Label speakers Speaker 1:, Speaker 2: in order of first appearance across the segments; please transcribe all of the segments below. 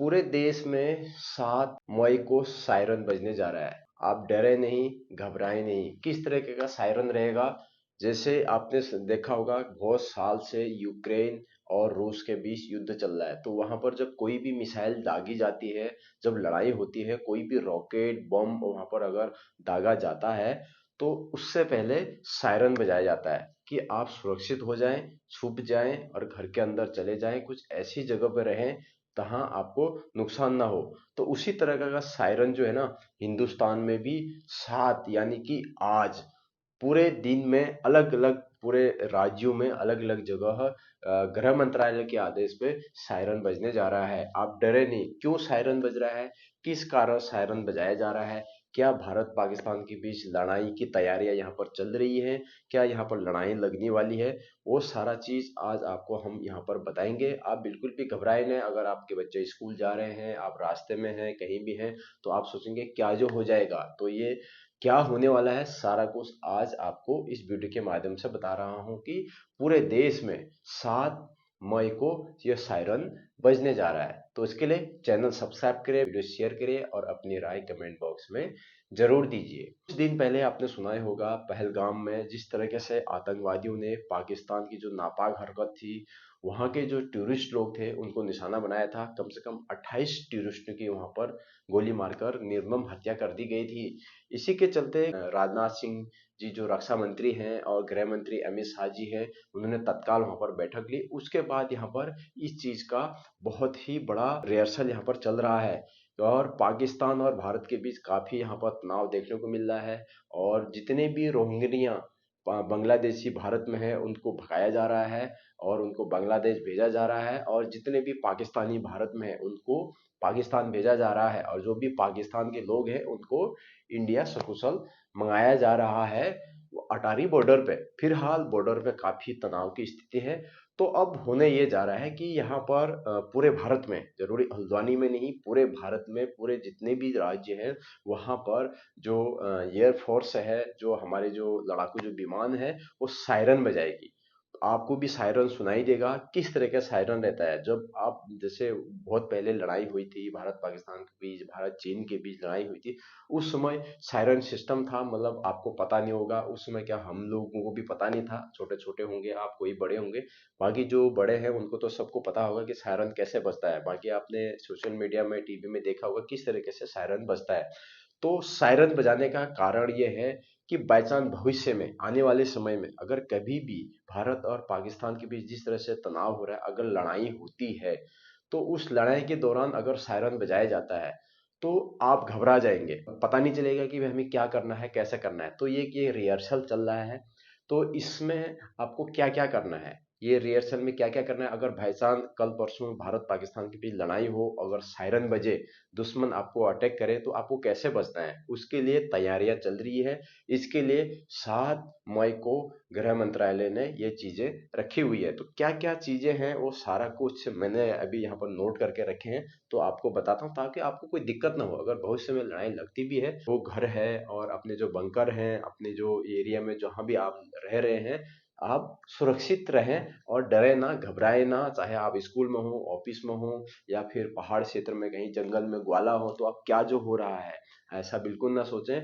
Speaker 1: पूरे देश में 7 मई को सायरन बजने जा रहा है। आप डरे नहीं, घबराए नहीं। किस तरीके का सायरन रहेगा? जैसे आपने देखा होगा, बहुत साल से यूक्रेन और रूस के बीच युद्ध चल रहा है, तो वहां पर जब कोई भी मिसाइल दागी जाती है, जब लड़ाई होती है, कोई भी रॉकेट बम वहां पर अगर दागा जाता है, तो उससे पहले सायरन बजाया जाता है कि आप सुरक्षित हो जाएं, छुप जाएं और घर के अंदर चले जाएं, कुछ ऐसी जगह पर रहें जहां आपको नुकसान ना हो। तो उसी तरह का सायरन जो है ना, हिंदुस्तान में भी 7 यानी कि आज पूरे दिन में अलग अलग पूरे राज्यों में अलग अलग जगह गृह मंत्रालय के आदेश पे सायरन बजने जा रहा है। आप डरे नहीं। क्यों सायरन बज रहा है? किस कारण सायरन बजाया जा रहा है? क्या भारत पाकिस्तान के बीच लड़ाई की तैयारियां यहाँ पर चल रही है? क्या यहाँ पर लड़ाई लगने वाली है? वो सारा चीज आज आपको हम यहाँ पर बताएंगे। आप बिल्कुल भी घबराए नहीं। अगर आपके बच्चे स्कूल जा रहे हैं, आप रास्ते में हैं, कहीं भी हैं, तो आप सोचेंगे क्या जो हो जाएगा, तो ये क्या होने वाला है सारा कुछ आज आपको इस वीडियो के माध्यम से बता रहा हूं कि पूरे देश में 7 मई को यह सायरन बजने जा रहा है। तो इसके लिए चैनल सब्सक्राइब करिए, वीडियो शेयर करिए और अपनी राय कमेंट बॉक्स में जरूर दीजिए। कुछ दिन पहले आपने सुना ही होगा, पहलगाम में जिस तरीके से आतंकवादियों ने पाकिस्तान की जो नापाक हरकत थी, वहां के जो टूरिस्ट लोग थे उनको निशाना बनाया था। कम से कम 28 टूरिस्टों की वहां पर गोली मारकर निर्मम हत्या कर दी गई थी। इसी के चलते राजनाथ सिंह जी जो रक्षा मंत्री हैं और गृह मंत्री अमित शाह जी हैं, उन्होंने तत्काल वहां पर बैठक ली। उसके बाद यहाँ पर इस चीज का बहुत ही बड़ा रिहर्सल यहाँ पर चल रहा है और पाकिस्तान और भारत के बीच काफी यहाँ पर तनाव देखने को मिल रहा है। और जितने भी रोहिंग्या बांग्लादेशी भारत में है उनको भगाया जा रहा है और उनको बांग्लादेश भेजा जा रहा है, और जितने भी पाकिस्तानी भारत में है उनको पाकिस्तान भेजा जा रहा है, और जो भी पाकिस्तान के लोग हैं उनको इंडिया सकुशल मंगाया जा रहा है अटारी बॉर्डर पे। फिलहाल बॉर्डर पे काफी तनाव की स्थिति है। तो अब होने ये जा रहा है कि यहाँ पर पूरे भारत में, जरूरी हल्द्वानी में नहीं, पूरे भारत में पूरे जितने भी राज्य हैं वहां पर जो एयरफोर्स है, जो हमारे जो लड़ाकू जो विमान है, वो सायरन बजाएगी। आपको भी सायरन सुनाई देगा। किस तरह का सायरन रहता है? जब आप जैसे बहुत पहले लड़ाई हुई थी भारत पाकिस्तान के बीच, भारत चीन के बीच लड़ाई हुई थी, उस समय सायरन सिस्टम था। मतलब आपको पता नहीं होगा उस समय, क्या हम लोगों को भी पता नहीं था, छोटे छोटे होंगे आप, कोई बड़े होंगे, बाकी जो बड़े हैं उनको तो सबको पता होगा कि सायरन कैसे बजता है। बाकी आपने सोशल मीडिया में, टीवी में देखा होगा किस तरीके से सायरन बजता है। तो सायरन बजाने का कारण ये है कि बाई चांस भविष्य में, आने वाले समय में, अगर कभी भी भारत और पाकिस्तान के बीच जिस तरह से तनाव हो रहा है, अगर लड़ाई होती है, तो उस लड़ाई के दौरान अगर सायरन बजाया जाता है तो आप घबरा जाएंगे, पता नहीं चलेगा कि हमें क्या करना है, कैसे करना है। तो ये रिहर्सल चल रहा है। तो इसमें आपको क्या क्या करना है, ये रिहर्सल में क्या क्या करना है, अगर भाई चांस कल परसों भारत पाकिस्तान के बीच लड़ाई हो, अगर सायरन बजे, दुश्मन आपको अटैक करे, तो आपको कैसे बचना है, उसके लिए तैयारियां चल रही है। इसके लिए 7 मई को गृह मंत्रालय ने ये चीजें रखी हुई है। तो क्या क्या चीजें हैं वो सारा कुछ मैंने अभी यहाँ पर नोट करके रखे हैं, तो आपको बताता हूँ ताकि आपको कोई दिक्कत ना हो। अगर भविष्य में लड़ाई लगती भी है, वो घर है और अपने जो बंकर हैं, अपने जो एरिया में जहां भी आप रह रहे हैं, आप सुरक्षित रहें और डरे ना, घबराए ना। चाहे आप स्कूल में हो, ऑफिस में हो, या फिर पहाड़ क्षेत्र में कहीं जंगल में ग्वाला हो, तो अब क्या जो हो रहा है ऐसा बिल्कुल ना सोचें।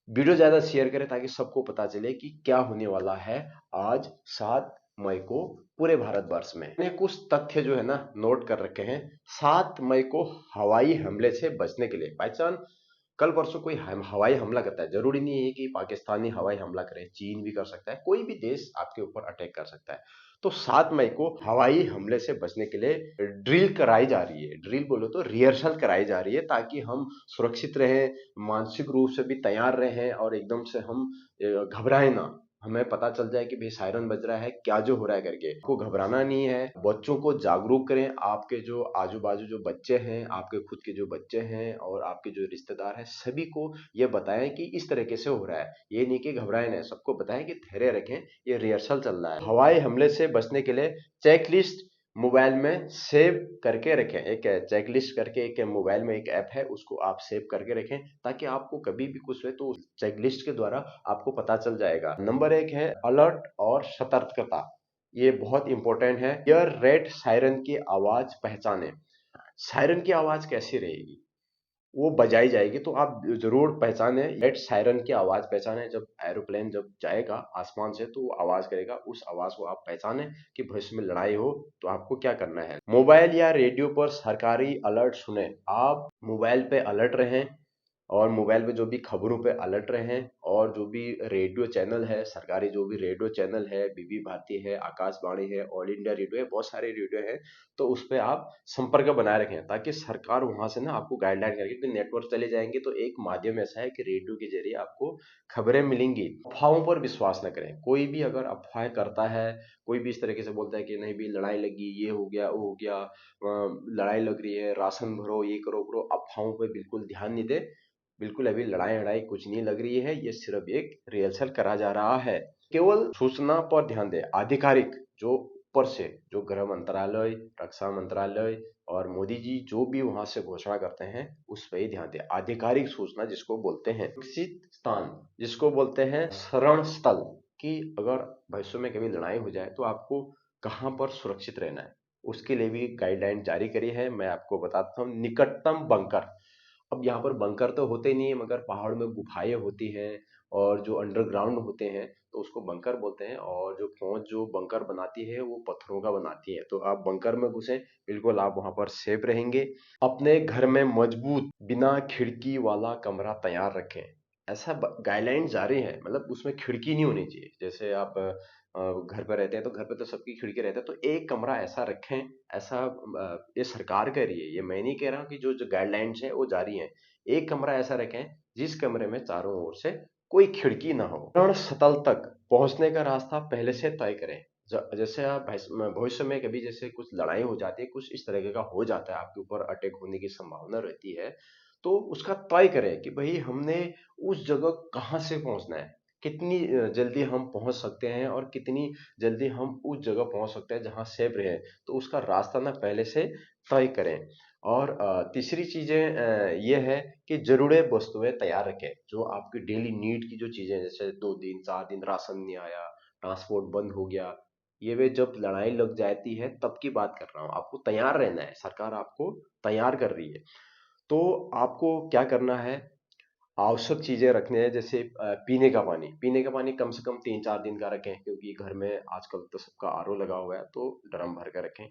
Speaker 1: वीडियो ज्यादा शेयर करें ताकि सबको पता चले कि क्या होने वाला है आज 7 मई को पूरे भारतवर्ष में। मैंने कुछ तथ्य जो है ना नोट कर रखे हैं। 7 मई को हवाई हमले से बचने के लिए, बाई चांस कल परसों कोई हवाई हमला करता है, जरूरी नहीं है कि पाकिस्तानी हवाई हमला करे, चीन भी कर सकता है, कोई भी देश आपके ऊपर अटैक कर सकता है। तो 7 मई को हवाई हमले से बचने के लिए ड्रिल कराई जा रही है, ड्रिल बोलो तो रिहर्सल कराई जा रही है, ताकि हम सुरक्षित रहें, मानसिक रूप से भी तैयार रहें और एकदम से हम घबराए ना। हमें पता चल जाए कि भाई सायरन बज रहा है, क्या जो हो रहा है करके। को घबराना नहीं है। बच्चों को जागरूक करें। आपके जो आजू बाजू जो बच्चे हैं, आपके खुद के जो बच्चे हैं और आपके जो रिश्तेदार हैं, सभी को ये बताएं कि इस तरीके से हो रहा है। ये नहीं कि घबराए नहीं, सबको बताएं कि धैर्य रखें, ये रिहर्सल चल रहा है। हवाई हमले से बचने के लिए चेक लिस्ट मोबाइल में सेव करके रखें। एक चेक लिस्ट करके एक मोबाइल में एक ऐप है, उसको आप सेव करके रखें, ताकि आपको कभी भी कुछ हुए तो चेक लिस्ट के द्वारा आपको पता चल जाएगा। नंबर 1 है अलर्ट और सतर्कता। ये बहुत इंपॉर्टेंट है। एयर रेड सायरन की आवाज पहचाने। सायरन की आवाज कैसी रहेगी, वो बजाई जाएगी। तो आप जरूर पहचाने लेट सायरन की आवाज पहचाने। जब एरोप्लेन जब जाएगा आसमान से तो वो आवाज करेगा, उस आवाज को आप पहचाने कि भविष्य में लड़ाई हो तो आपको क्या करना है। मोबाइल या रेडियो पर सरकारी अलर्ट सुने। आप मोबाइल पे अलर्ट रहें और मोबाइल पे जो भी खबरों पे अलर्ट रहें, और जो भी रेडियो चैनल है सरकारी, जो भी रेडियो चैनल है, बीबी भारती है, आकाशवाणी है, ऑल इंडिया रेडियो है, बहुत सारे रेडियो है, तो उस पे आप संपर्क बनाए रखें ताकि सरकार वहां से ना आपको गाइडलाइन करेगी। क्योंकि नेटवर्क चले जाएंगे तो एक माध्यम ऐसा है कि रेडियो के जरिए आपको खबरें मिलेंगी। अफवाहों पर विश्वास न करें। कोई भी अगर अफवाह करता है, कोई भी इस तरीके से बोलता है कि नहीं भी लड़ाई लगी, ये हो गया, वो हो गया, लड़ाई लग रही है, राशन भरो, ये करो करो, अफवाहों पर बिल्कुल ध्यान नहीं दे। बिल्कुल अभी लड़ाई लड़ाई कुछ नहीं लग रही है, ये सिर्फ एक रिहर्सल करा जा रहा है। केवल सूचना पर ध्यान दें। आधिकारिक जो ऊपर से, जो गृह मंत्रालय, रक्षा मंत्रालय और मोदी जी जो भी वहां से घोषणा करते हैं उस पर ही ध्यान दें। आधिकारिक सूचना जिसको बोलते हैं। सुरक्षित स्थान जिसको बोलते हैं शरण स्थल, कि अगर भविष्य में कभी लड़ाई हो जाए तो आपको कहाँ पर सुरक्षित रहना है, उसके लिए भी गाइडलाइन जारी करी है। मैं आपको बताता हूँ। निकटतम बंकर। अब यहाँ पर बंकर तो होते नहीं है, मगर पहाड़ में गुफाएं होती हैं और जो अंडरग्राउंड होते हैं तो उसको बंकर बोलते हैं। और जो फौज जो बंकर बनाती है वो पत्थरों का बनाती है। तो आप बंकर में घुसे, बिल्कुल आप वहां पर सेफ रहेंगे। अपने घर में मजबूत बिना खिड़की वाला कमरा तैयार रखें। ऐसा गाइडलाइन जारी है, मतलब उसमें खिड़की नहीं होनी चाहिए। जैसे आप घर पर रहते हैं तो घर पे तो सबकी खिड़की रहता है, तो एक कमरा ऐसा रखें। ऐसा ये सरकार कह रही है, ये मैं नहीं कह रहा हूँ, कि जो जो गाइडलाइंस है वो जारी है। एक कमरा ऐसा रखें जिस कमरे में चारों ओर से कोई खिड़की ना हो। रणस्थल तक पहुंचने का रास्ता पहले से तय करें। जैसे आप भविष्य में कभी जैसे कुछ लड़ाई हो जाती है, कुछ इस तरीके का हो जाता है, आपके ऊपर अटैक होने की संभावना रहती है, तो उसका तय करें कि भाई हमने उस जगह कहाँ से पहुंचना है, कितनी जल्दी हम पहुंच सकते हैं और कितनी जल्दी हम उस जगह पहुंच सकते हैं जहां सेफ रहे। तो उसका रास्ता ना पहले से तय करें। और तीसरी चीजें ये है कि जरूरी वस्तुएं तैयार रखें। जो आपकी डेली नीड की जो चीजें हैं, जैसे 2 दिन 4 दिन राशन नहीं आया, ट्रांसपोर्ट बंद हो गया, ये वे जब लड़ाई लग जाती है तब की बात कर रहा हूँ। आपको तैयार रहना है, सरकार आपको तैयार कर रही है। तो आपको क्या करना है, आवश्यक चीजें रखने हैं। जैसे पीने का पानी कम से कम 3 4 दिन का रखें, क्योंकि घर में आजकल तो सबका आरओ लगा हुआ है, तो ड्रम भर कर रखें।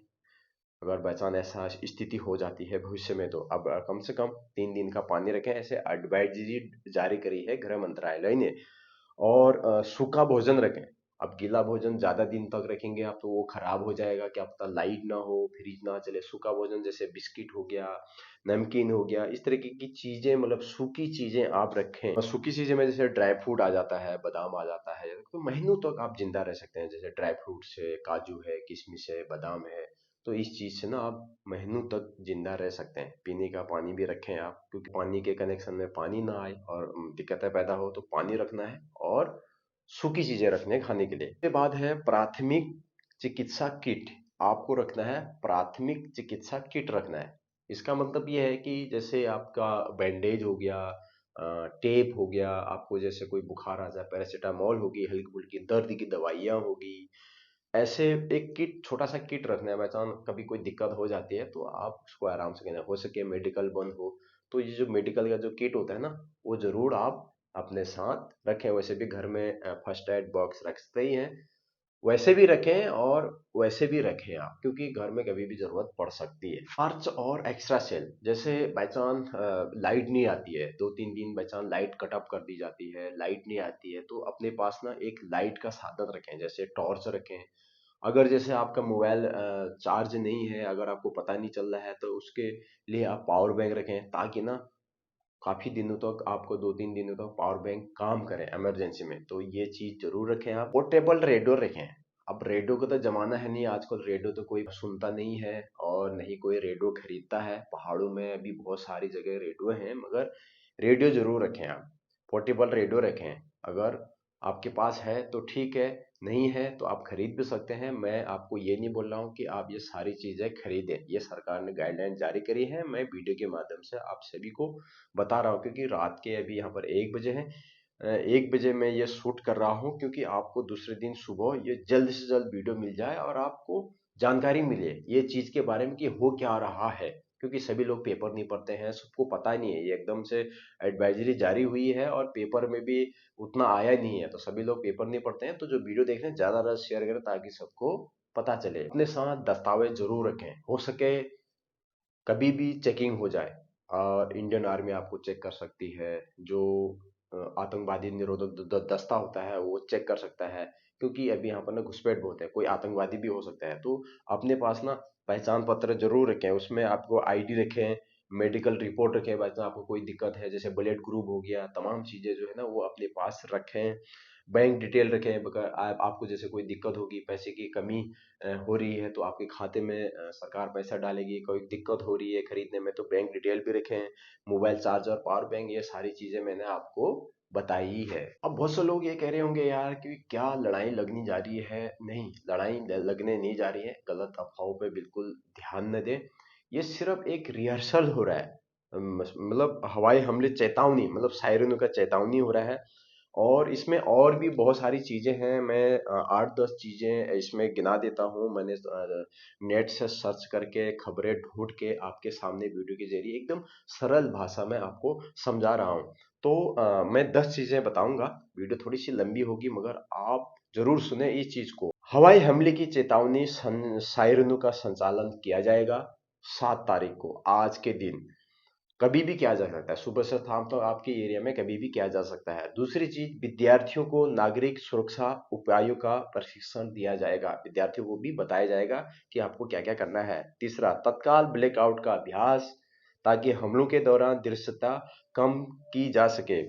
Speaker 1: अगर बाई ऐसा स्थिति हो जाती है भविष्य में तो अब कम से कम 3 दिन का पानी रखें, ऐसे एडवाइजरी जारी करी है गृह मंत्रालय ने। और सूखा भोजन रखें। अब गीला भोजन ज्यादा दिन तक रखेंगे आप तो वो खराब हो जाएगा, क्या पता लाइट ना हो, फ्रिज ना चले। सूखा भोजन जैसे बिस्किट हो गया, नमकीन हो गया, इस तरीके की चीजें, मतलब सूखी चीजें आप रखें। और सूखी चीजें में जैसे ड्राई फ्रूट आ जाता है, बादाम आ जाता है, तो महीनों तक आप जिंदा रह सकते हैं। जैसे ड्राई फ्रूट से काजू है, किशमिश है, बादाम है, तो इस चीज से ना आप महीनों तक जिंदा रह सकते हैं। पीने का पानी भी रखें आप, क्योंकि पानी के कनेक्शन में पानी ना आए और दिक्कतें पैदा हो, तो पानी रखना है और सूखी चीजें रखने खाने के लिए। उसके बाद है प्राथमिक चिकित्सा किट। आपको रखना है प्राथमिक चिकित्सा किट रखना है। इसका मतलब ये है कि जैसे आपका बैंडेज हो गया, टेप हो गया, आपको जैसे कोई बुखार आ जाए, पैरासीटामोल होगी, हल्की फुल्की दर्द की दवाइयाँ होगी, ऐसे एक किट, छोटा सा किट रखना है। पहचान कभी कोई दिक्कत हो जाती है तो आप उसको आराम से कहना। हो सके मेडिकल बंद हो तो ये जो मेडिकल का जो किट होता है ना, वो जरूर आप अपने साथ रखें। वैसे भी घर में फर्स्ट एड बॉक्स रखते ही हैं, वैसे भी रखें और वैसे भी रखें आप, क्योंकि घर में कभी भी जरूरत पड़ सकती है। टॉर्च और एक्स्ट्रा सेल, जैसे बाई चांस लाइट नहीं आती है, 2 3 दिन by chance light cut off कर दी जाती है, लाइट नहीं आती है, तो अपने पास ना एक लाइट का साधन रखें, जैसे टॉर्च रखें। अगर जैसे आपका मोबाइल चार्ज नहीं है, अगर आपको पता नहीं चल रहा है, तो उसके लिए आप पावर बैंक रखें, ताकि ना काफी दिनों तक आपको 2 3 दिनों तक पावर बैंक काम करे इमरजेंसी में। तो ये चीज जरूर रखें आप। पोर्टेबल रेडियो रखें। अब रेडियो का तो जमाना है नहीं, आजकल रेडियो तो कोई सुनता नहीं है और नहीं कोई रेडियो खरीदता है। पहाड़ों में अभी बहुत सारी जगह रेडियो है, मगर रेडियो जरूर रखें आप। पोर्टेबल रेडियो रखें। अगर आपके पास है तो ठीक है, नहीं है तो आप खरीद भी सकते हैं। मैं आपको ये नहीं बोल रहा हूँ कि आप ये सारी चीजें खरीदें, ये सरकार ने गाइडलाइन जारी करी है। मैं वीडियो के माध्यम से आप सभी को बता रहा हूँ, क्योंकि रात के अभी यहाँ पर 1 बजे हैं। 1 बजे मैं ये शूट कर रहा हूँ, क्योंकि आपको दूसरे दिन सुबह ये जल्द से जल्द वीडियो मिल जाए और आपको जानकारी मिले ये चीज के बारे में कि हो क्या रहा है। क्योंकि सभी लोग पेपर नहीं पढ़ते हैं, सबको पता नहीं है, ये एकदम से एडवाइजरी जारी हुई है और पेपर में भी उतना आया नहीं है, तो सभी लोग पेपर नहीं पढ़ते हैं। तो जो वीडियो देख रहे हैं ज्यादा ज्यादा शेयर करें ताकि सबको पता चले। अपने साथ दस्तावेज जरूर रखें, हो सके कभी भी चेकिंग हो जाए, इंडियन आर्मी आपको चेक कर सकती है, जो आतंकवादी निरोधक दस्ता होता है वो चेक कर सकता है, क्योंकि अभी यहाँ पर ना घुसपैठ बहुत है, कोई आतंकवादी भी हो सकता है। तो अपने पास ना पहचान पत्र जरूर रखें, उसमें आपको आईडी रखें, मेडिकल रिपोर्ट रखें, वैसे आपको कोई दिक्कत है जैसे ब्लड ग्रुप हो गया, तमाम चीजें जो है ना वो अपने पास रखें। बैंक डिटेल रखें, अगर आपको जैसे कोई दिक्कत होगी, पैसे की कमी हो रही है तो आपके खाते में सरकार पैसा डालेगी, कोई दिक्कत हो रही है खरीदने में तो बैंक डिटेल भी रखें, मोबाइल चार्जर, पावर बैंक, ये सारी चीजें मैंने आपको बताई है। अब बहुत से लोग ये कह रहे होंगे यार कि क्या लड़ाई लगनी जा रही है? नहीं, लड़ाई लगने नहीं जा रही है, गलत अफवाहों पे बिल्कुल ध्यान न दें। ये सिर्फ एक रिहर्सल हो रहा है, मतलब हवाई हमले चेतावनी, मतलब सायरनों का चेतावनी हो रहा है। और इसमें और भी बहुत सारी चीजें हैं, मैं 8-10 चीजें इसमें गिना देता हूँ। मैंने नेट से सर्च करके खबरें ढूंढ के आपके सामने वीडियो के जरिए एकदम सरल भाषा में आपको समझा रहा हूँ। तो मैं 10 चीजें बताऊंगा, वीडियो थोड़ी सी लंबी होगी मगर आप जरूर सुने इस चीज को। हवाई हमले की चेतावनी, सायरनों का संचालन किया जाएगा 7 तारीख को, आज के दिन कभी भी किया जा सकता है, सुबह से शाम तक आपके एरिया में कभी भी किया जा सकता है। दूसरी चीज, विद्यार्थियों को नागरिक सुरक्षा उपायों का प्रशिक्षण दिया जाएगा, विद्यार्थियों को भी बताया जाएगा कि आपको क्या क्या करना है। तीसरा, तत्काल ब्लैकआउट का अभ्यास, ताकि हमलों के दौरान दृश्यता कम की जा सके।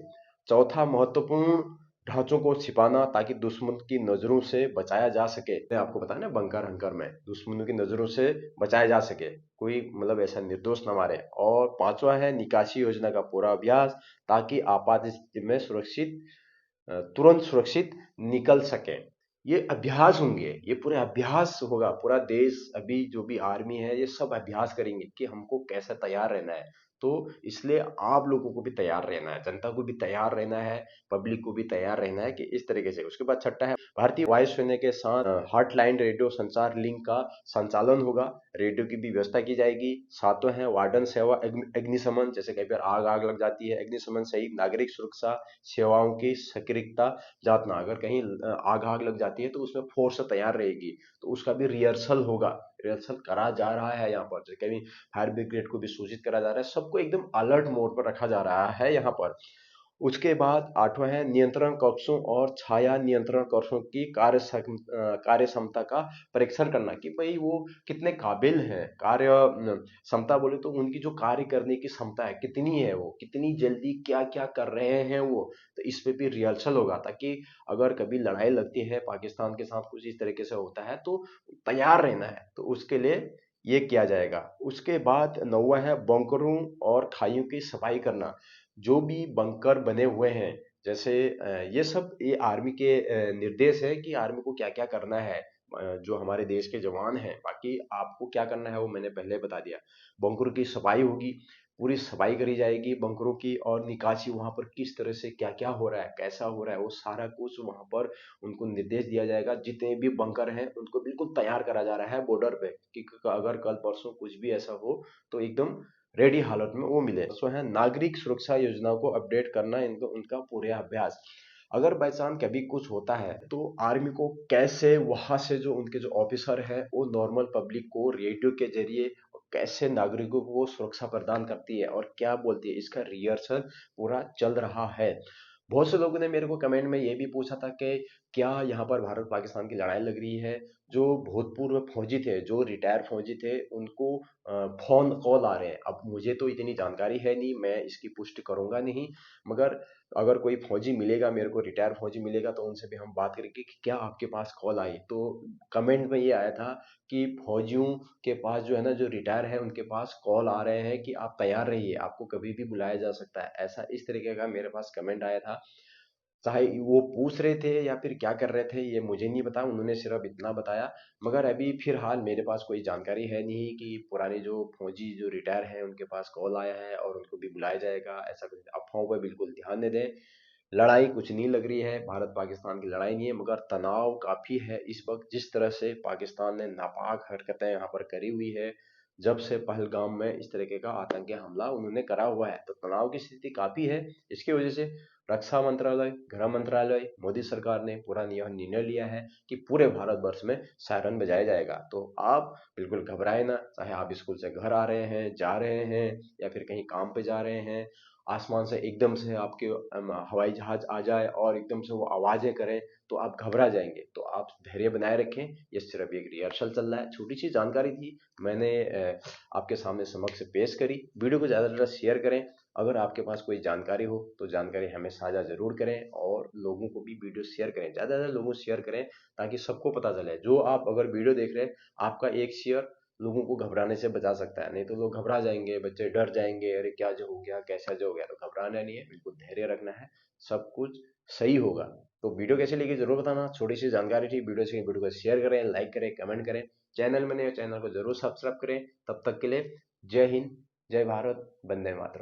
Speaker 1: चौथा, महत्वपूर्ण ढांचों को छिपाना ताकि दुश्मन की नजरों से बचाया जा सके। मैं आपको बताया ना, बंकर हंकर में दुश्मनों की नजरों से बचाया जा सके, कोई मतलब ऐसा निर्दोष न मारे। और पांचवा है निकासी योजना का पूरा अभ्यास, ताकि आपात स्थिति में तुरंत सुरक्षित निकल सके। ये अभ्यास होंगे, ये पूरे अभ्यास होगा, पूरा देश अभी जो भी आर्मी है ये सब अभ्यास करेंगे कि हमको कैसे तैयार रहना है। तो इसलिए आप लोगों को भी तैयार रहना है, जनता को भी तैयार रहना है, पब्लिक को भी तैयार रहना है कि इस तरीके से। उसके बाद छठा है, भारतीय वायुसेना के साथ हॉटलाइन रेडियो संचार लिंक का संचालन होगा, रेडियो की भी व्यवस्था की जाएगी। सातवां है वार्डन सेवा, अग्निशमन, जैसे कई बार आग आग लग जाती है, अग्निशमन सहित नागरिक सुरक्षा सेवाओं की सक्रियता जांचना, अगर कहीं आग आग लग जाती है तो उसमें फोर्स तैयार रहेगी, तो उसका भी रिहर्सल होगा, रिहर्सल करा जा रहा है यहाँ पर। जैसे कभी फायर ब्रिगेड को भी सूचित करा जा रहा है, सबको एकदम अलर्ट मोड पर रखा जा रहा है यहाँ पर। उसके बाद आठवां है नियंत्रण कक्षों और छाया नियंत्रण कक्षों की कार्य क्षमता का परीक्षण करना, कि भाई वो कितने काबिल हैं, कार्य क्षमता बोले तो उनकी जो कार्य करने की क्षमता है कितनी है, वो कितनी जल्दी क्या क्या कर रहे हैं वो। तो इस पे भी रिहर्सल होगा, ताकि अगर कभी लड़ाई लगती है पाकिस्तान के साथ, कुछ इस तरीके से होता है तो तैयार रहना है, तो उसके लिए ये किया जाएगा। उसके बाद नौवा है बंकरों और खाइयों की सफाई करना, जो भी बंकर बने हुए हैं, जैसे ये सब ये आर्मी के निर्देश है कि आर्मी को क्या क्या करना है, जो हमारे देश के जवान हैं, बाकी आपको क्या करना है वो मैंने पहले बता दिया। बंकरों की सफाई होगी, पूरी सफाई करी जाएगी बंकरों की, और निकासी वहां पर किस तरह से क्या क्या हो रहा है, कैसा हो रहा है, वो सारा कुछ वहां पर उनको निर्देश दिया जाएगा। जितने भी बंकर हैं उनको बिल्कुल तैयार करा जा रहा है बॉर्डर पे, कि अगर कल परसों कुछ भी ऐसा हो तो एकदम रेडी हालत में वो मिले। सो है नागरिक सुरक्षा योजनाओं को अपडेट करना, इनको उनका पूरे अभ्यास। अगर बाई चांस कभी कुछ होता है तो आर्मी को कैसे वहां से जो उनके जो ऑफिसर है वो नॉर्मल पब्लिक को रेडियो के जरिए कैसे नागरिकों को सुरक्षा प्रदान करती है और क्या बोलती है, इसका रिहर्सल पूरा चल रहा है। बहुत से लोगों ने मेरे को कमेंट में ये भी पूछा था कि क्या यहाँ पर भारत पाकिस्तान की लड़ाई लग रही है, जो भूतपूर्व फौजी थे, जो रिटायर फौजी थे, उनको फोन कॉल आ रहे हैं। अब मुझे तो इतनी जानकारी है नहीं, मैं इसकी पुष्टि करूंगा नहीं, मगर अगर कोई फौजी मिलेगा मेरे को, रिटायर फौजी मिलेगा, तो उनसे भी हम बात करेंगे कि क्या आपके पास कॉल आई। तो कमेंट में ये आया था कि फौजियों के पास जो है ना, जो रिटायर है उनके पास कॉल आ रहे हैं कि आप तैयार रहिए, आपको कभी भी बुलाया जा सकता है, ऐसा इस तरीके का मेरे पास कमेंट आया था। चाहे वो पूछ रहे थे या फिर क्या कर रहे थे ये मुझे नहीं पता, उन्होंने सिर्फ इतना बताया। मगर अभी फिलहाल मेरे पास कोई जानकारी है नहीं कि पुराने जो फौजी जो रिटायर हैं उनके पास कॉल आया है और उनको भी बुलाया जाएगा, ऐसा कुछ। अफवाहों पर बिल्कुल ध्यान न दें। लड़ाई कुछ नहीं लग रही है, भारत पाकिस्तान की लड़ाई नहीं है, मगर तनाव काफी है इस वक्त, जिस तरह से पाकिस्तान ने नापाक हरकतें यहाँ पर करी हुई है, जब से पहलगाम में इस तरीके का आतंकी हमला उन्होंने करा हुआ है। तो तनाव की स्थिति काफी है। इसकी वजह से रक्षा मंत्रालय, गृह मंत्रालय, मोदी सरकार ने पूरा यह निर्णय लिया है कि पूरे भारतवर्ष में सायरन बजाया जाएगा। तो आप बिल्कुल घबराए ना, चाहे आप स्कूल से घर आ रहे हैं, जा रहे हैं, या फिर कहीं काम पे जा रहे हैं, आसमान से एकदम से आपके हवाई जहाज आ जाए और एकदम से वो आवाजें करें तो आप घबरा जाएंगे। तो आप धैर्य बनाए रखें। ये सिर्फ एक रिहर्सल चल रहा है, छोटी सी जानकारी थी, मैंने आपके सामने समक्ष पेश करी। वीडियो को ज़्यादा से ज़्यादा शेयर करें। अगर आपके पास कोई जानकारी हो तो जानकारी हमें साझा जरूर करें, और लोगों को भी वीडियो शेयर करें, ज़्यादा से ज़्यादा लोगों को शेयर करें, ताकि सबको पता चले। जो आप अगर वीडियो देख रहे हैं, आपका एक शेयर लोगों को घबराने से बचा सकता है। नहीं तो लोग घबरा जाएंगे, बच्चे डर जाएंगे, अरे क्या जो हो गया, कैसा जो हो गया। तो घबराना नहीं है, बिल्कुल धैर्य रखना है, सब कुछ सही होगा। तो वीडियो कैसे लगी जरूर बताना। छोटी सी जानकारी थी, वीडियो को शेयर करें, लाइक करें, कमेंट करें। चैनल में नए हो, चैनल को जरूर सब्सक्राइब करें। तब तक के लिए जय हिंद, जय भारत, वंदे मातरम।